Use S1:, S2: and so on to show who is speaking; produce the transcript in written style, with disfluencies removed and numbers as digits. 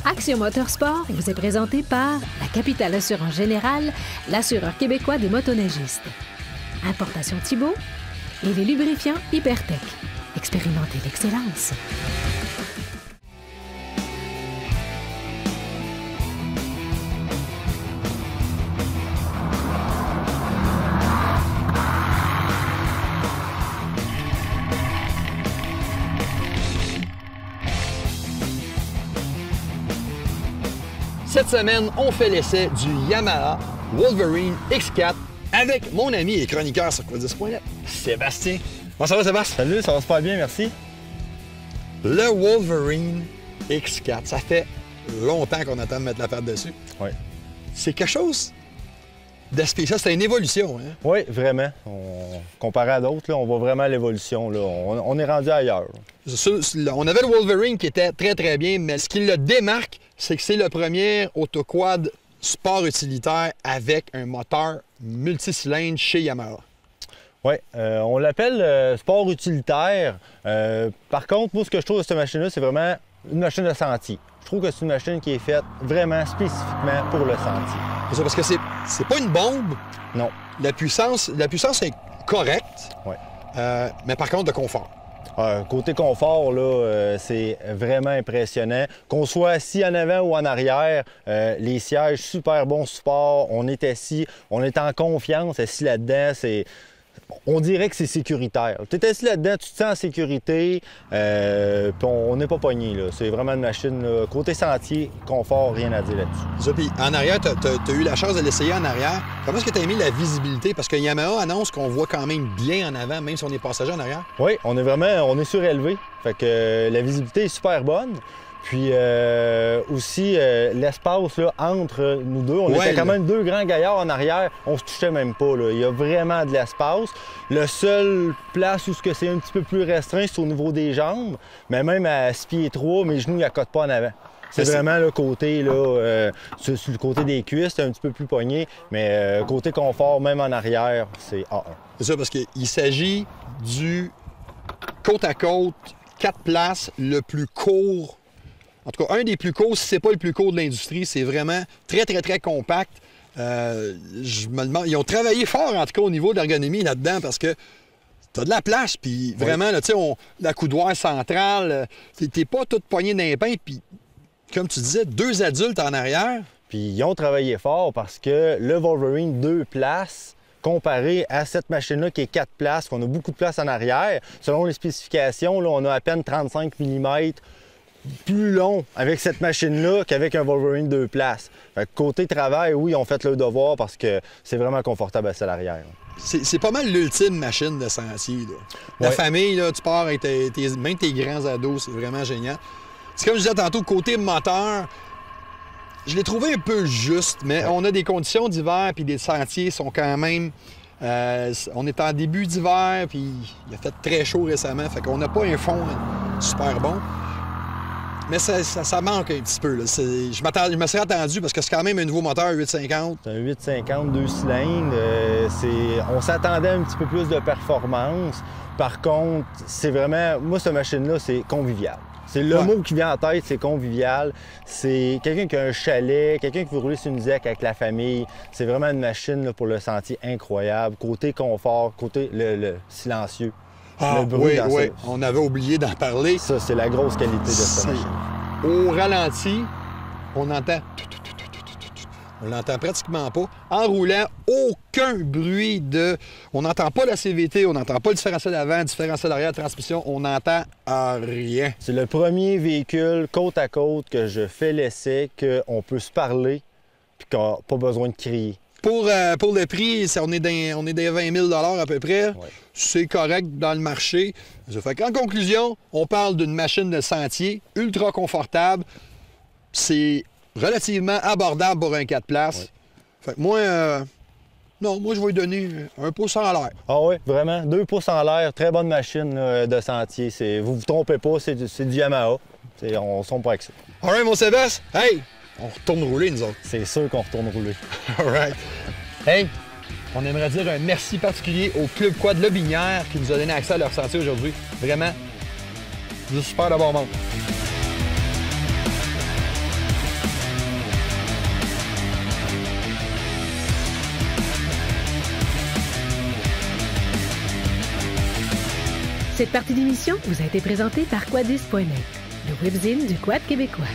S1: Action Motorsport vous est présenté par la Capitale Assurance Générale, l'assureur québécois des motoneigistes. Importation Thibault et les lubrifiants Hypertech. Expérimentez l'excellence.
S2: Cette semaine, on fait l'essai du Yamaha Wolverine X4 avec mon ami et chroniqueur sur Quadis.net, Sébastien. Comment ça va, Sébastien?
S3: Salut, ça va super bien, merci.
S2: Le Wolverine X4, ça fait longtemps qu'on attend de mettre la patte dessus.
S3: Oui.
S2: C'est quelque chose de spécial, c'est une évolution. Hein?
S3: Oui, vraiment. Comparé à d'autres, on voit vraiment l'évolution. On est rendu ailleurs.
S2: On avait le Wolverine qui était très, très bien, mais ce qui le démarque, c'est que c'est le premier autoquad sport utilitaire avec un moteur multicylindre chez Yamaha.
S3: Oui, on l'appelle sport utilitaire. Par contre, moi, ce que je trouve de cette machine-là, c'est vraiment une machine de sentier. Je trouve que c'est une machine qui est faite vraiment spécifiquement pour le sentier.
S2: C'est ça, parce que c'est pas une bombe.
S3: Non.
S2: La puissance est correcte,
S3: oui.
S2: Mais par contre, de confort.
S3: Côté confort, là, c'est vraiment impressionnant. Qu'on soit assis en avant ou en arrière, les sièges, super bon support, on est assis, on est en confiance, assis là-dedans, on dirait que c'est sécuritaire. Tu es assis là-dedans, tu te sens en sécurité, puis on n'est pas pogné. C'est vraiment une machine, là, côté sentier, confort, rien à dire là-dessus.
S2: Ça, puis en arrière, tu as eu la chance de l'essayer en arrière. Comment est-ce que tu as aimé la visibilité? Parce que Yamaha annonce qu'on voit quand même bien en avant, même si on est passager en arrière.
S3: Oui, on est surélevé. Fait que la visibilité est super bonne. Puis aussi, l'espace là, entre nous deux, on était quand même deux grands gaillards en arrière, on se touchait même pas. Là. Il y a vraiment de l'espace. Le seul place où c'est un petit peu plus restreint, c'est au niveau des jambes. Mais même à 6 pieds 3, mes genoux, ils accotent pas en avant. C'est vraiment le côté, là, sur le côté des cuisses, c'est un petit peu plus pogné. Mais côté confort, même en arrière, c'est A1.
S2: C'est ça, parce qu'il s'agit du côte à côte, 4 places, le plus court. En tout cas, un des plus courts, si c'est pas le plus court de l'industrie, c'est vraiment très, très, très compact. Je me demande, ils ont travaillé fort, en tout cas, au niveau de l'ergonomie là-dedans, parce que t'as de la place, puis vraiment, là, tu sais, la coudoir centrale, t'es pas tout poigné d'un pain, puis comme tu disais, 2 adultes en arrière.
S3: Puis ils ont travaillé fort parce que le Wolverine 2 places, comparé à cette machine-là qui est 4 places, qu'on a beaucoup de place en arrière, selon les spécifications, là, on a à peine 35 mm plus long avec cette machine-là qu'avec un Wolverine 2 places. Fait que côté travail, oui, ils ont fait le devoir parce que c'est vraiment confortable à celle arrière.
S2: C'est pas mal l'ultime machine de sentier. Là. La famille, là, tu pars avec même tes grands ados, c'est vraiment génial. C'est comme je disais tantôt, côté moteur, je l'ai trouvé un peu juste, mais on a des conditions d'hiver, puis les sentiers sont quand même... on est en début d'hiver, puis il a fait très chaud récemment, fait qu'on n'a pas un fond super bon. Mais ça manque un petit peu. Là. Je me serais attendu parce que c'est quand même un nouveau moteur 850.
S3: C'est un 850, 2 cylindres. On s'attendait à un petit peu plus de performance. Par contre, c'est vraiment... Moi, cette machine-là, c'est convivial. C'est le mot qui vient en tête, c'est convivial. C'est quelqu'un qui a un chalet, quelqu'un qui veut rouler sur une ZEC avec la famille. C'est vraiment une machine là, pour le sentier incroyable. Côté confort, côté le silencieux.
S2: Ah, oui, on avait oublié d'en parler.
S3: Ça, c'est la grosse qualité de cette machine.
S2: Au ralenti, on entend... On l'entend pratiquement pas. En roulant, aucun bruit de... On n'entend pas la CVT, on n'entend pas le différentiel avant, différentiel arrière, transmission, on n'entend rien. C'est
S3: le premier véhicule côte à côte que je fais l'essai, qu'on peut se parler, puis qu'on n'a pas besoin de crier.
S2: Pour le prix, on est dans 20 000 à peu près.
S3: Ouais.
S2: C'est correct dans le marché. Ça fait qu'en conclusion, on parle d'une machine de sentier ultra confortable. C'est relativement abordable pour un 4 places.
S3: Ouais.
S2: Fait que moi, moi, je vais lui donner un pouce en l'air.
S3: Ah oui, vraiment. 2 pouces en l'air. Très bonne machine là, de sentier. Vous vous trompez pas, c'est du Yamaha. On ne sommes pas avec ça.
S2: All right, mon Sébastien. Hey! On retourne rouler, nous autres.
S3: C'est sûr qu'on retourne rouler.
S2: All right. Hey, On aimerait dire un merci particulier au Club Quad Lobinière qui nous a donné accès à leur sentier aujourd'hui. Vraiment, c'est super d'avoir monde.
S1: Cette partie d'émission vous a été présentée par Quadis.net, le webzine du Quad québécois.